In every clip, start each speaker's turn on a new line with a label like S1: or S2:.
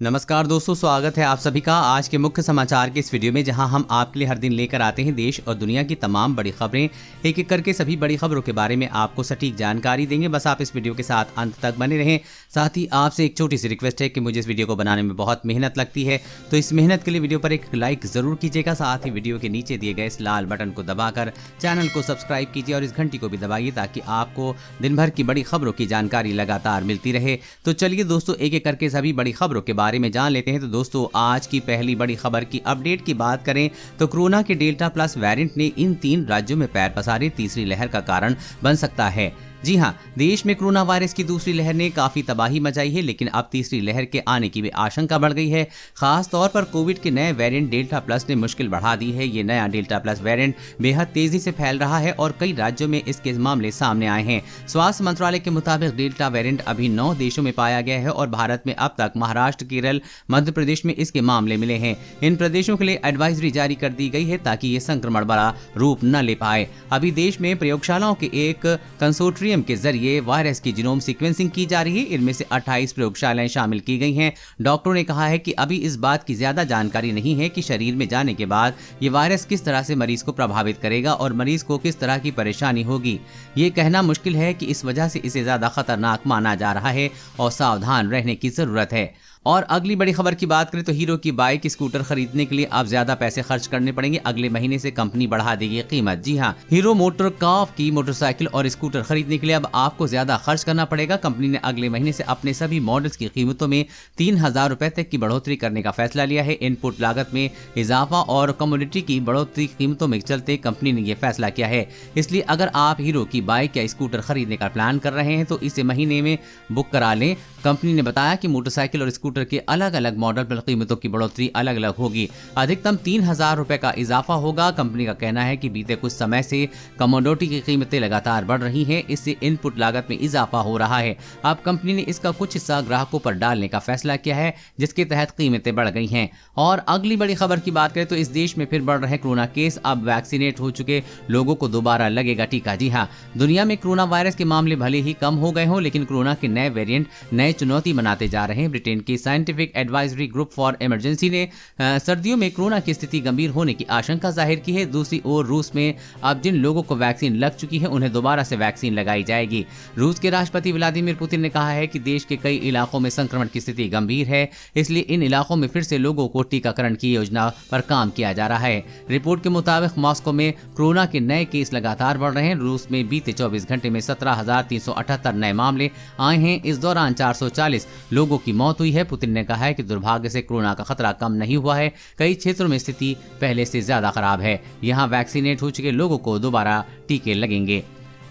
S1: नमस्कार दोस्तों, स्वागत है आप सभी का आज के मुख्य समाचार के इस वीडियो में, जहां हम आपके लिए हर दिन लेकर आते हैं देश और दुनिया की तमाम बड़ी खबरें। एक एक करके सभी बड़ी खबरों के बारे में आपको सटीक जानकारी देंगे। बस आप इस वीडियो के साथ अंत तक बने रहें। साथ ही आपसे एक छोटी सी रिक्वेस्ट है कि मुझे इस वीडियो को बनाने में बहुत मेहनत लगती है, तो इस मेहनत के लिए वीडियो पर एक लाइक जरूर कीजिएगा। साथ ही वीडियो के नीचे दिए गए इस लाल बटन को दबाकर चैनल को सब्सक्राइब कीजिए और इस घंटी को भी दबाइए ताकि आपको दिन भर की बड़ी खबरों की जानकारी लगातार मिलती रहे। तो चलिए दोस्तों, एक एक करके सभी बड़ी खबरों के बारे में जान लेते हैं। तो दोस्तों, आज की पहली बड़ी खबर की अपडेट की बात करें तो कोरोना के डेल्टा प्लस वेरिएंट ने इन 3 राज्यों में पैर पसारे, तीसरी लहर का कारण बन सकता है। जी हां, देश में कोरोना वायरस की दूसरी लहर ने काफी तबाही मचाई है, लेकिन अब तीसरी लहर के आने की भी आशंका बढ़ गई है। खास तौर पर कोविड के नए वेरिएंट डेल्टा प्लस ने मुश्किल बढ़ा दी है। ये नया डेल्टा प्लस वेरिएंट बेहद तेजी से फैल रहा है और कई राज्यों में इसके मामले सामने आए हैं। स्वास्थ्य मंत्रालय के मुताबिक डेल्टा वेरिएंट अभी 9 देशों में पाया गया है और भारत में अब तक महाराष्ट्र, केरल, मध्य प्रदेश में इसके मामले मिले हैं। इन प्रदेशों के लिए एडवाइजरी जारी कर दी गई है ताकि ये संक्रमण बड़ा रूप न ले पाए। अभी देश में प्रयोगशालाओं के एक कंसोर्टियम के जरिए वायरस की जीनोम सीक्वेंसिंग की जा रही है। इनमें से 28 प्रयोगशालाएं शामिल की गई हैं। डॉक्टरों ने कहा है कि अभी इस बात की ज्यादा जानकारी नहीं है कि शरीर में जाने के बाद ये वायरस किस तरह से मरीज को प्रभावित करेगा और मरीज को किस तरह की परेशानी होगी। ये कहना मुश्किल है कि इस वजह से इसे ज्यादा खतरनाक माना जा रहा है और सावधान रहने की जरूरत है। और अगली बड़ी खबर की बात करें तो हीरो की बाइक स्कूटर खरीदने के लिए अब ज्यादा पैसे खर्च करने पड़ेंगे। अगले महीने से कंपनी बढ़ा देगी कीमत। जी हां, हीरो मोटर कॉर्प की मोटरसाइकिल और स्कूटर खरीदने के लिए अब आपको ज्यादा खर्च करना पड़ेगा। कंपनी ने अगले महीने से अपने सभी मॉडल्स की कीमतों में 3000 रुपए तक की बढ़ोतरी करने का फैसला लिया है। इनपुट लागत में इजाफा और कमोडिटी की बढ़ोतरी कीमतों में चलते कंपनी ने यह फैसला किया है। इसलिए अगर आप हीरो की बाइक या स्कूटर खरीदने का प्लान कर रहे हैं तो इसे महीने में बुक करा लें। कंपनी ने बताया कि मोटरसाइकिल और स्कूटर के अलग अलग मॉडल पर कीमतों की बढ़ोतरी अलग अलग होगी। अधिकतम 3000 रुपए का इजाफा होगा। कंपनी का कहना है कि बीते कुछ समय से कमोडिटी की कीमतें लगातार बढ़ रही हैं, इससे इनपुट लागत में इजाफा हो रहा है। अब कंपनी ने इसका कुछ हिस्सा ग्राहकों पर डालने का फैसला किया है, जिसके तहत कीमतें बढ़ गई हैं। और अगली बड़ी खबर की बात करें तो इस देश में फिर बढ़ रहे कोरोना केस। अब वैक्सीनेट हो चुके लोगों को दोबारा लगेगा टीका। जी हाँ, दुनिया में कोरोना वायरस के मामले भले ही कम हो गए हों, लेकिन कोरोना के नए वेरिएंट नए चुनौती बनाते जा रहे हैं। ब्रिटेन की scientific advisory group for emergency ने सर्दियों में कोरोना की स्थिति गंभीर होने की आशंका जाहिर की है। दूसरी ओर रूस में अब जिन लोगों को वैक्सीन लग चुकी है उन्हें दोबारा से वैक्सीन लगाई जाएगी। रूस के राष्ट्रपति व्लादिमीर पुतिन ने कहा है कि देश के कई इलाकों में संक्रमण की स्थिति गंभीर है, इसलिए इन इलाकों में फिर से लोगों को टीकाकरण की योजना पर काम किया जा रहा है। रिपोर्ट के मुताबिक मॉस्को में कोरोना के नए केस लगातार बढ़ रहे हैं। रूस में बीते 24 घंटे में 17,378 नए मामले आए हैं। इस दौरान 440 लोगों की मौत हुई है। पुतिन ने कहा है कि दुर्भाग्य से कोरोना का खतरा कम नहीं हुआ है। कई क्षेत्रों में स्थिति पहले से ज्यादा खराब है। यहां वैक्सीनेट हो चुके लोगों को दोबारा टीके लगेंगे।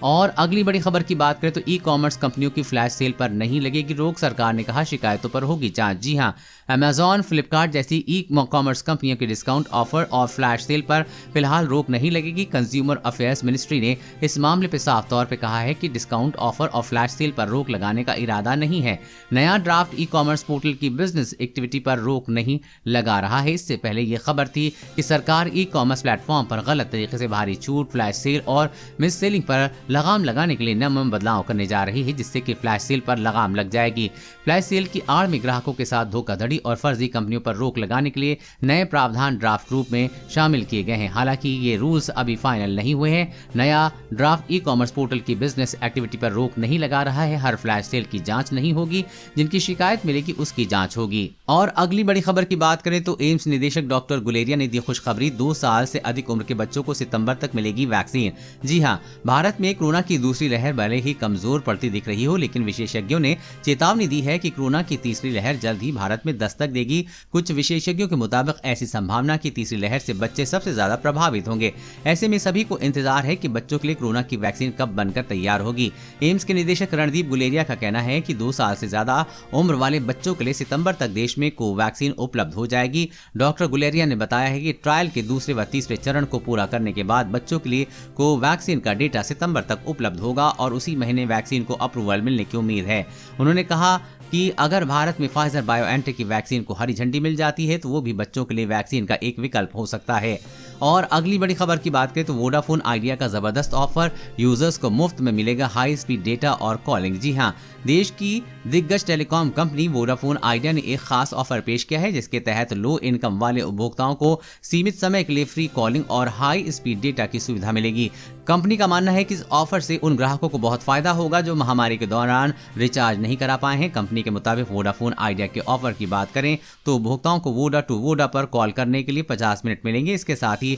S1: और अगली बड़ी खबर की बात करें तो ई कॉमर्स कंपनियों की फ्लैश सेल पर नहीं लगेगी रोक। सरकार ने कहा शिकायतों पर होगी जांच। जी हां, अमेजॉन, फ्लिपकार्ट जैसी ई कॉमर्स कंपनियों के डिस्काउंट ऑफर और फ्लैश सेल पर फिलहाल रोक नहीं लगेगी। कंज्यूमर अफेयर्स मिनिस्ट्री ने इस मामले पर साफ तौर पर कहा है कि डिस्काउंट ऑफर और फ्लैश सेल पर रोक लगाने का इरादा नहीं है। नया ड्राफ्ट ई कॉमर्स पोर्टल की बिजनेस एक्टिविटी पर रोक नहीं लगा रहा है। इससे पहले यह खबर थी कि सरकार ई कॉमर्स प्लेटफॉर्म पर गलत तरीके से भारी छूट, फ्लैश सेल और मिस सेलिंग पर लगाम लगाने के लिए नम बदलाव करने जा रही है, जिससे कि फ्लैश सेल पर लगाम लग जाएगी। फ्लैश सेल की आड़ में ग्राहकों के साथ धोखाधड़ी और फर्जी कंपनियों पर रोक लगाने के लिए नए प्रावधान ड्राफ्ट रूप में शामिल किए गए हैं। हालांकि ये रूल्स अभी फाइनल नहीं हुए हैं। नया ड्राफ्ट ई कॉमर्स पोर्टल की बिजनेस एक्टिविटी पर रोक नहीं लगा रहा है। हर फ्लैश सेल की जांच नहीं होगी, जिनकी शिकायत मिलेगी उसकी जांच होगी। और अगली बड़ी खबर की बात करें तो एम्स निदेशक डॉक्टर गुलेरिया ने दी खुशखबरी। 2 साल से अधिक उम्र के बच्चों को सितंबर तक मिलेगी वैक्सीन। जी हाँ, भारत में कोरोना की दूसरी लहर भले ही कमजोर पड़ती दिख रही हो, लेकिन विशेषज्ञों ने चेतावनी दी है कि कोरोना की तीसरी लहर जल्द ही भारत में दस्तक देगी। कुछ विशेषज्ञों के मुताबिक ऐसी संभावना कि तीसरी लहर से बच्चे सबसे ज्यादा प्रभावित होंगे। ऐसे में सभी को इंतजार है कि बच्चों के लिए कोरोना की वैक्सीन कब बनकर तैयार होगी। एम्स के निदेशक रणदीप गुलेरिया का कहना है कि 2 साल से ज्यादा उम्र वाले बच्चों के लिए सितंबर तक देश में कोवैक्सीन उपलब्ध हो जाएगी। डॉक्टर गुलेरिया ने बताया है कि ट्रायल के दूसरे व तीसरे चरण को पूरा करने के बाद बच्चों के लिए कोवैक्सीन का डेटा सितंबर तक उपलब्ध होगा और उसी महीने वैक्सीन को अप्रूवल मिलने की उम्मीद है। उन्होंने कहा कि अगर भारत में फाइजर बायोएनटेक की वैक्सीन को हरी झंडी मिल जाती है तो वो भी बच्चों के लिए वैक्सीन का एक विकल्प हो सकता है। और अगली बड़ी खबर की बात करें तो वोडाफोन आइडिया का जबरदस्त ऑफर, यूजर्स को मुफ्त में मिलेगा हाई स्पीड डेटा और कॉलिंग। जी हां, देश की दिग्गज टेलीकॉम कंपनी वोडाफोन आइडिया ने एक खास ऑफर पेश किया है, जिसके तहत लो इनकम वाले उपभोक्ताओं को सीमित समय के लिए फ्री कॉलिंग और हाई स्पीड डेटा की सुविधा मिलेगी। कंपनी का मानना है कि इस ऑफर से उन ग्राहकों को बहुत फायदा होगा जो महामारी के दौरान रिचार्ज नहीं करा पाए हैं। कंपनी के मुताबिक वोडाफोन आइडिया के ऑफर की बात करें तो उपभोक्ताओं को वोडा टू वोडा पर कॉल करने के लिए 50 मिनट मिलेंगे। इसके साथ ही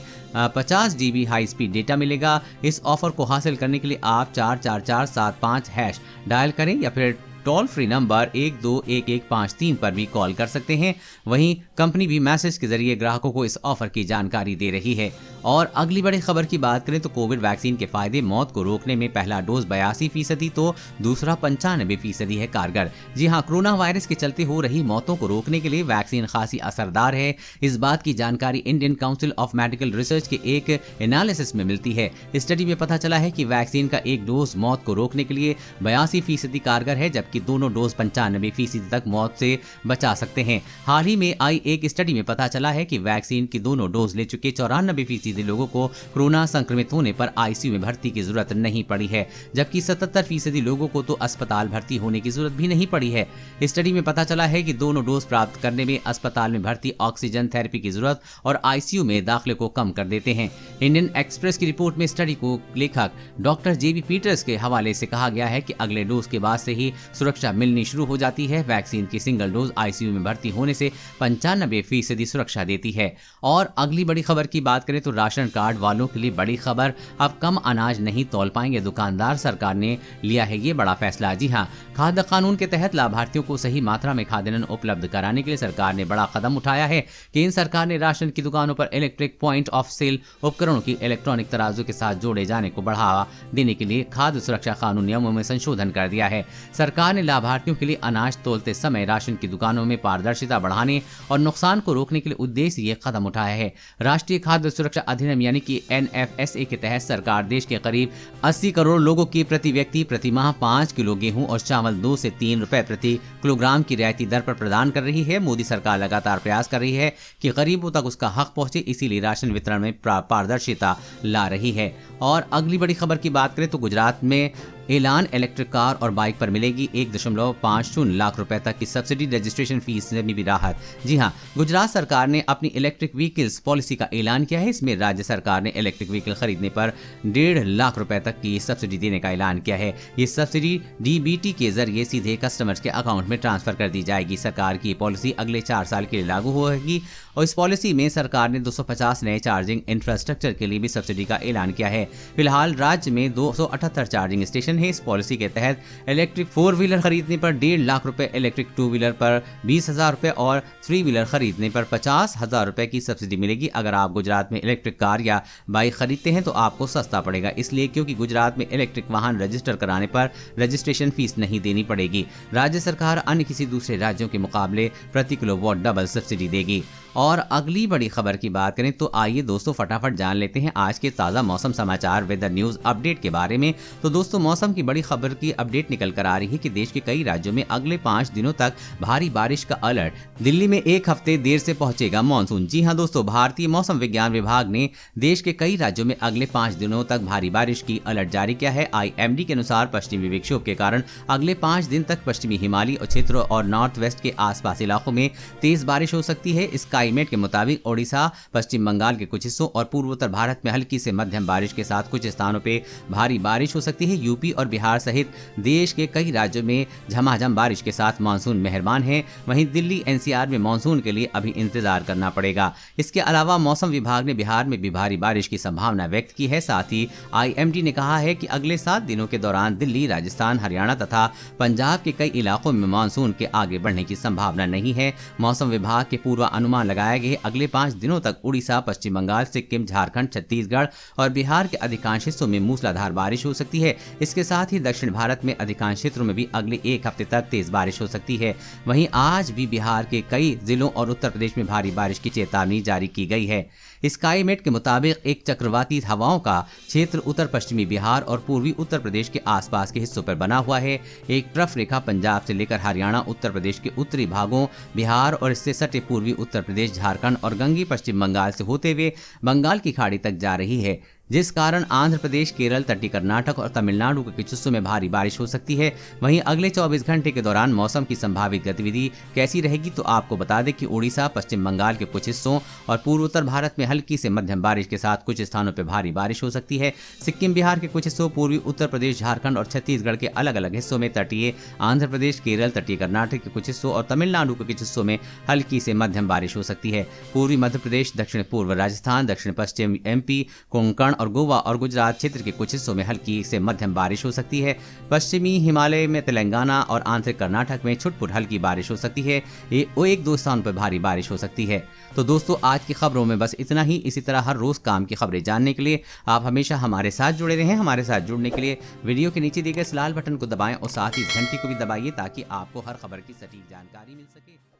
S1: 50 GB हाई स्पीड डेटा मिलेगा। इस ऑफर को हासिल करने के लिए आप 44475# डायल करें या फिर टोल फ्री नंबर 121153 पर भी कॉल कर सकते हैं। वहीं कंपनी भी मैसेज के जरिए ग्राहकों को इस ऑफर की जानकारी दे रही है। और अगली बड़ी खबर की बात करें तो कोविड वैक्सीन के फायदे, मौत को रोकने में पहला डोज 82% तो दूसरा 95% है कारगर। जी हाँ, कोरोना वायरस के चलते हो रही मौतों को रोकने के लिए वैक्सीन खासी असरदार है। इस बात की जानकारी Indian council of medical research के एक एनालिसिस में मिलती है। स्टडी में पता चला है कि वैक्सीन का एक डोज मौत को रोकने के लिए 82% कारगर है, जबकि दोनों डोज 95% तक मौत से बचा सकते हैं। हाल ही में आई एक स्टडी में पता चला है कि वैक्सीन की दोनों डोज ले चुके 94% लोगों को कोरोना संक्रमित होने पर आईसीयू में भर्ती की जरूरत नहीं पड़ी है, जबकि 77% लोगों को तो अस्पताल भर्ती होने की जरूरत भी नहीं पड़ी है। स्टडी में पता चला है कि दोनों डोज प्राप्त करने में अस्पताल में भर्ती, ऑक्सीजन थेरेपी की जरूरत और आईसीयू में दाखिले को कम कर देते हैं। इंडियन एक्सप्रेस की रिपोर्ट में स्टडी को लेखक डॉक्टर जेबी पीटर्स के हवाले से कहा गया है कि अगले डोज के बाद से ही सुरक्षा मिलनी शुरू हो जाती है। वैक्सीन की सिंगल डोज आईसीयू में भर्ती होने से 95% सुरक्षा देती है। और अगली बड़ी खबर की बात करें तो राशन कार्ड वालों के लिए बड़ी खबर, अब कम अनाज नहीं तौल पाएंगे दुकानदार। सरकार ने लिया है ये बड़ा फैसला। जी हाँ, खाद्य कानून के तहत लाभार्थियों को सही मात्रा में खाद्यान्न उपलब्ध कराने के लिए सरकार ने बड़ा कदम उठाया है। केंद्र सरकार ने राशन की दुकानों पर इलेक्ट्रिक पॉइंट ऑफ सेल उपकरणों की इलेक्ट्रॉनिक तराजू के साथ जोड़े जाने को बढ़ावा देने के लिए खाद्य सुरक्षा कानून नियमों में संशोधन कर दिया है। सरकार ने लाभार्थियों के लिए अनाज तोलते समय राशन की दुकानों में पारदर्शिता बढ़ाने और नुकसान को रोकने के लिए उद्देश्य ये कदम उठाया है। राष्ट्रीय खाद्य सुरक्षा अधिनियम यानी कि NFSA के तहत सरकार देश के करीब 80 करोड़ लोगों की प्रति व्यक्ति प्रति माह 5 किलो गेहूं और चावल 2 से 3 रुपए प्रति किलोग्राम की रियायती दर पर प्रदान कर रही है। मोदी सरकार लगातार प्रयास कर रही है कि गरीबों तक उसका हक पहुंचे, इसीलिए राशन वितरण में पारदर्शिता ला रही है। और अगली बड़ी खबर की बात करें तो गुजरात में ऐलान, इलेक्ट्रिक कार और बाइक पर मिलेगी 1.50 लाख रुपए तक की सब्सिडी, रजिस्ट्रेशन फीस में भी राहत। जी हां, गुजरात सरकार ने अपनी इलेक्ट्रिक व्हीकल्स पॉलिसी का ऐलान किया है। इसमें राज्य सरकार ने इलेक्ट्रिक व्हीकल खरीदने पर 1.5 लाख रुपए तक की सब्सिडी देने का ऐलान किया है। ये सब्सिडी डीबीटी के जरिए सीधे कस्टमर्स के अकाउंट में ट्रांसफर कर दी जाएगी। सरकार की पॉलिसी अगले 4 साल के लिए लागू होगी और इस पॉलिसी में सरकार ने 250 नए चार्जिंग इंफ्रास्ट्रक्चर के लिए भी सब्सिडी का ऐलान किया है। फिलहाल राज्य में 278 चार्जिंग स्टेशन है। इस पॉलिसी के तहत इलेक्ट्रिक 4 व्हीलर खरीदने पर 1.5 लाख रुपए, इलेक्ट्रिक 2 व्हीलर पर 20,000 रुपए और 3 व्हीलर खरीदने पर 50,000 रुपए की सब्सिडी मिलेगी। अगर आप गुजरात में इलेक्ट्रिक कार या बाइक खरीदते हैं तो आपको सस्ता पड़ेगा, इसलिए क्योंकि गुजरात में इलेक्ट्रिक वाहन रजिस्टर कराने पर रजिस्ट्रेशन फीस नहीं देनी पड़ेगी। राज्य सरकार अन्य किसी दूसरे राज्यों के मुकाबले प्रति किलोवाट डबल सब्सिडी देगी। और अगली बड़ी खबर की बात करें तो आइए दोस्तों फटाफट जान लेते हैं आज के ताज़ा मौसम समाचार वेदर न्यूज अपडेट के बारे में। तो दोस्तों मौसम की बड़ी खबर की अपडेट निकल कर आ रही है कि देश के कई राज्यों में अगले 5 दिनों तक भारी बारिश का अलर्ट। दिल्ली में 1 हफ्ते देर से पहुंचेगा मानसून। जी हां दोस्तों, भारतीय मौसम विज्ञान विभाग ने देश के कई राज्यों में अगले 5 दिनों तक भारी बारिश की अलर्ट जारी किया है। IMD के अनुसार पश्चिमी विक्षोभ के कारण अगले 5 दिन तक पश्चिमी हिमालयी क्षेत्रों और नॉर्थ वेस्ट के आसपास इलाकों में तेज बारिश हो सकती है। स्काईमेट के मुताबिक ओडिशा, पश्चिम बंगाल के कुछ हिस्सों और पूर्वोत्तर भारत में हल्की से मध्यम बारिश के साथ कुछ स्थानों पे भारी बारिश हो सकती है। यूपी और बिहार सहित देश के कई राज्यों में झमाझम बारिश के साथ मानसून मेहरबान है। वहीं दिल्ली NCR में मानसून के लिए अभी इंतजार करना पड़ेगा। इसके अलावा मौसम विभाग ने बिहार में भी भारी बारिश की संभावना व्यक्त की है। साथ ही IMD ने कहा है कि अगले 7 दिनों के दौरान दिल्ली, राजस्थान, हरियाणा तथा पंजाब के कई इलाकों में मानसून के आगे बढ़ने की संभावना नहीं है। मौसम विभाग के पूर्वानुमान लगाया गया अगले 5 दिनों तक उड़ीसा, पश्चिम बंगाल, सिक्किम, झारखंड, छत्तीसगढ़ और बिहार के अधिकांश हिस्सों में मूसलाधार बारिश हो सकती है। इसके साथ ही दक्षिण भारत में अधिकांश क्षेत्रों में भी अगले 1 हफ्ते तक तेज बारिश हो सकती है। वहीं आज भी बिहार के कई जिलों और उत्तर प्रदेश में भारी बारिश की चेतावनी जारी की गई है। स्काईमेट के मुताबिक एक चक्रवाती हवाओं का क्षेत्र उत्तर पश्चिमी बिहार और पूर्वी उत्तर प्रदेश के आसपास के हिस्सों पर बना हुआ है। एक ट्रफ रेखा पंजाब से लेकर हरियाणा, उत्तर प्रदेश के उत्तरी भागों, बिहार और इससे सटे पूर्वी उत्तर प्रदेश, झारखंड और गंगी पश्चिम बंगाल से होते हुए बंगाल की खाड़ी तक जा रही है। जिस कारण आंध्र प्रदेश, केरल, तटीय कर्नाटक और तमिलनाडु के कुछ हिस्सों में भारी बारिश हो सकती है। वहीं अगले 24 घंटे के दौरान मौसम की संभावित गतिविधि कैसी रहेगी, तो आपको बता दें कि उड़ीसा, पश्चिम बंगाल के कुछ हिस्सों और पूर्वोत्तर भारत में हल्की से मध्यम बारिश के साथ कुछ स्थानों पर भारी बारिश हो सकती है। सिक्किम, बिहार के कुछ हिस्सों, पूर्वी उत्तर प्रदेश, झारखंड और छत्तीसगढ़ के अलग अलग हिस्सों में, तटीय आंध्र प्रदेश, केरल, तटीय कर्नाटक के कुछ हिस्सों और तमिलनाडु के कुछ हिस्सों में हल्की से मध्यम बारिश हो सकती है। पूर्वी मध्य प्रदेश, दक्षिण पूर्व राजस्थान, दक्षिण पश्चिम एमपी, कोंकण और गोवा और गुजरात क्षेत्र के कुछ हिस्सों में हल्की से मध्यम बारिश हो सकती है। पश्चिमी हिमालय में तेलंगाना और आंतरिक कर्नाटक में छुटपुट हल्की बारिश हो सकती है। एक दो स्थानों पर भारी बारिश हो सकती है। तो दोस्तों, आज की खबरों में बस इतना ही। इसी तरह हर रोज काम की खबरें जानने के लिए आप हमेशा हमारे साथ जुड़े रहें। हमारे साथ जुड़ने के लिए वीडियो के नीचे दिए गए इस लाल बटन को दबाएं और साथ ही घंटी को भी दबाइए ताकि आपको हर खबर की सटीक जानकारी मिल सके।